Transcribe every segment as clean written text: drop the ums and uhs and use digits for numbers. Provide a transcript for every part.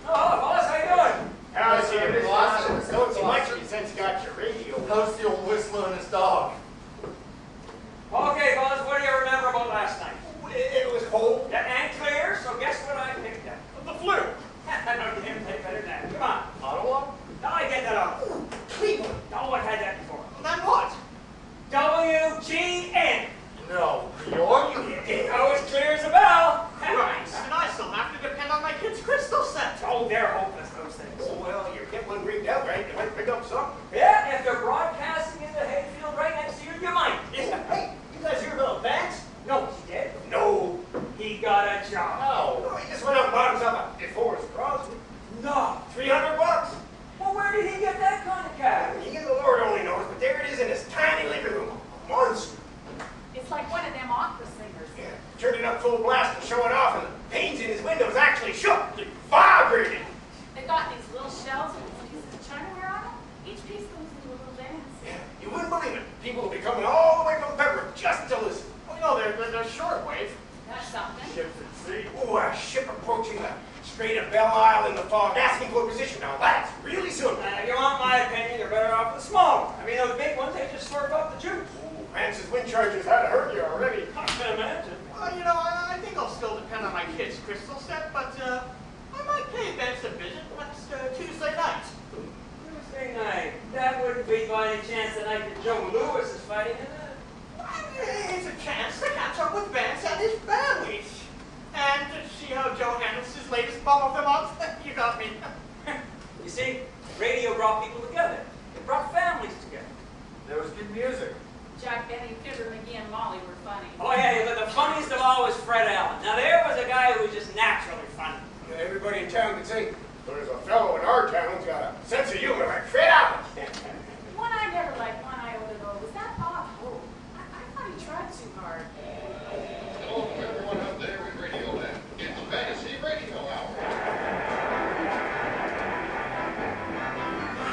Oh, boss, how you doing? How's you, boss? Don't so much since you got your radio. How's the old whistler and his dog? Okay, boss, what do you remember about last night? It was cold. Yeah, and clear, so guess what I picked up? The flu. No, you didn't play better than that. Come on. Ottawa? No, I get that out. Cleveland. No, I've had that before. Then what? WGN. No, York? Oh, it's clear as a bell. Right. And I still have to depend on my kid's crystal set. Oh, they're hopeless, those things. Oh, well, you get one rigged out right, you might pick up something. Yeah, if they're broadcasting in the hayfield right next to you, you might. Yeah. Hey, you guys hear about Vance? No, he's dead. No. He got a job. Oh, he just went out and bought himself a DeForest Crosby. No. $300. Well, where did he get that kind of cash? The Lord only knows, but there it is in his tiny living room. A monster. It's like one of them opera singers. Yeah, turned it up full blast and showing off, and the panes in his windows actually shook. They vibrated. They've got these little shells with pieces of chinaware on them. Each piece goes into a little dance. Yeah, you wouldn't believe it. People will be coming all the way from Pembroke just to listen. Oh, no, they're shortwave. That's something. Ships at sea. Oh, a ship approaching the Strait of Belle Isle in the fog, asking for a position. Now, that's really soon. If you want my opinion, you're better off with the small one. I mean, those big ones, they just slurp up the juice. Oh, Vance's wind charges had to hurt you already. I can imagine. Well, you know, I think I'll still depend on my kid's crystal set, but I might pay Vance a visit next Tuesday night. Tuesday night. That wouldn't be by any chance the night that Joe Louis is fighting, is it? It's a chance to catch up with Vance and his family. And to see how Joe handles his latest bum of the month. You got me. You see, radio brought people together. It brought families together. There was good music. Jack Benny, Fibber, McGee, and Molly were funny. Oh, yeah, but the funniest of all was Fred Allen. Now, there was a guy who was just naturally funny. You know, everybody in town can say, there's a fellow in our town who's got a sense of humor like Fred Allen. One I never liked, one iota though, was that Bob Hope. I thought he tried too hard. Hello to everyone out there in Radio Land. It's Fantasy Radio Hour.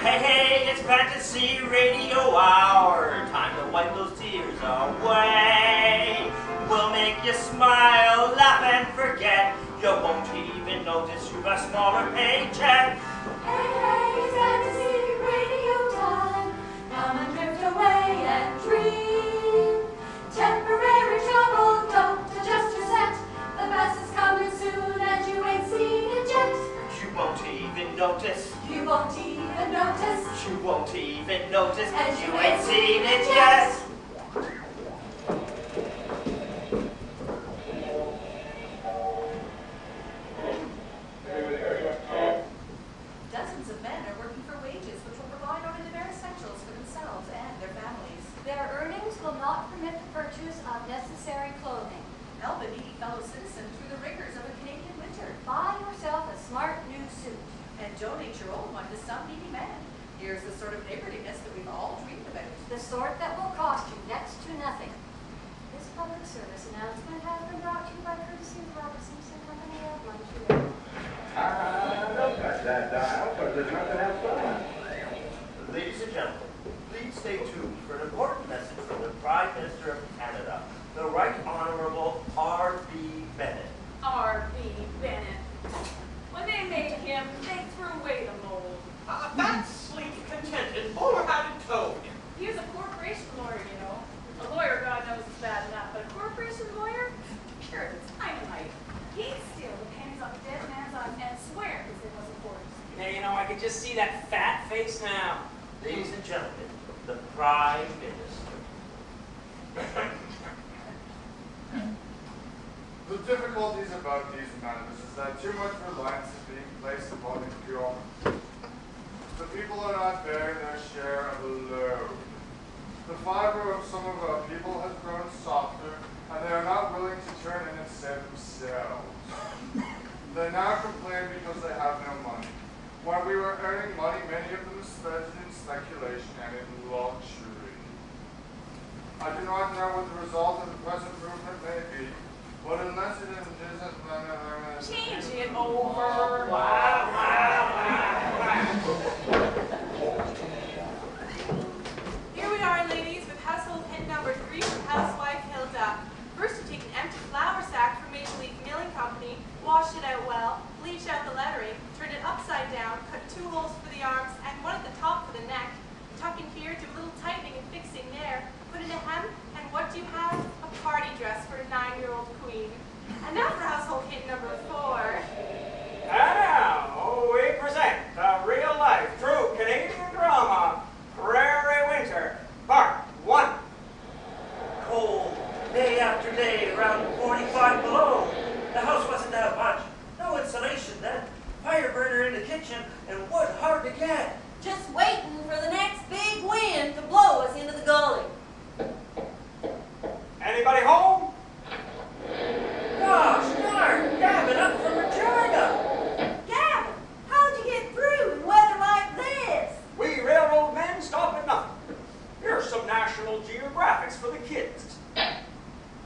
Hey, hey, it's Fantasy Radio Hour. Time to wipe those tears away. We'll make you smile, laugh, and forget. You won't even notice you've a smaller paycheck. Hey, hey, fantasy radio time. Come and drift away and dream. Temporary trouble, don't adjust your set. The bus is coming soon and you ain't seen it yet. You won't even notice. You won't even notice. You won't even notice. And You ain't seen it yet. Dozens of men are working for wages which will provide only the bare essentials for themselves and their families. Their earnings will not permit the purchase of necessary clothing. Help a needy fellow citizen through the rigors of a Canadian winter. Buy yourself a smart new suit. And donate your old one to some needy man. Here's the sort of neighborliness that we've all dreamed about. The sort that will cost you next to nothing. This public service announcement has been brought to you by courtesy of the Robert Simpson Company of Montreal. Don't touch that dial, but there's nothing else on. Ladies and gentlemen, please stay tuned for an important message from the Prime Minister of Canada, the Right Honourable R.B. Bennett. R.B. Bennett. When they made him, they threw away the mold. That sleek, contented, bowler-hatted toad. He was a corporation lawyer, you know. A lawyer, God knows, is bad enough, but a corporation lawyer? Pure dynamite. He'd steal the pennies off a dead man's eyes and swear because it wasn't forged. Yeah, you know, I could just see that fat face now. Ladies and gentlemen, the Prime Minister. The difficulties about these matters is that too much reliance is being placed upon the government. The people are not bearing their share of the load. The fiber of some of our people has grown softer, and they are not willing to turn in and save themselves. They now complain because they have no money. While we were earning money, many of them spent it in speculation and in luxury. I do not know what the result of the present movement may be, but unless it isn't Change it over. Here we are, ladies, with household hint number 3 from Housewife Hilda. First, to take an empty flour sack from Major League queen. And now for household hint number 4. And now, we present the real-life, true Canadian drama, Prairie Winter, Part 1. Cold, day after day, around 45 below. The house wasn't that much. No insulation then. Fire burner in the kitchen, and wood hard to get. Just waiting for the next big wind to blow us into the gully. Anybody home? Gosh darn, Gavin up from Regina. Gavin, how'd you get through in weather like this? We railroad men stop at nothing. Here's some National Geographics for the kids.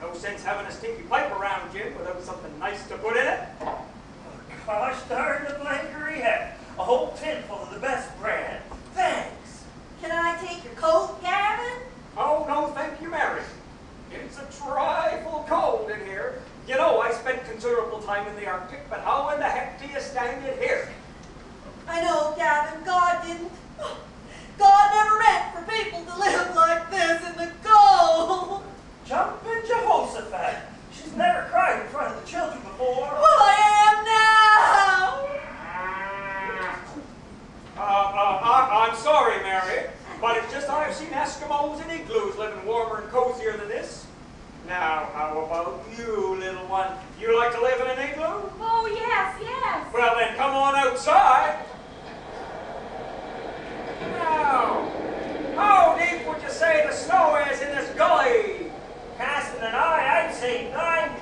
No sense having a stinky pipe around, Jim, without something nice to put in it. Gosh darn the blankery heck. A whole tin full of the best brand. Thanks. Can I take your coat, Gavin? Oh, no, thank you, Mary. It's a trifle cold in here. You know, I spent considerable time in the Arctic, but how in the heck do you stand it here? I know, Gavin, God didn't. God never meant for people to live like this in the cold. Jumpin' Jehoshaphat. She's never cried in front of the children before. Well, I am now. I'm sorry, Mary, but it's just I've seen Eskimos and igloos living warmer and cozier than this. Now, how about you, little one? You like to live in an igloo? Oh, yes, yes. Well, then come on outside. Now, how deep would you say the snow is in this gully? Casting an eye, I'd say 9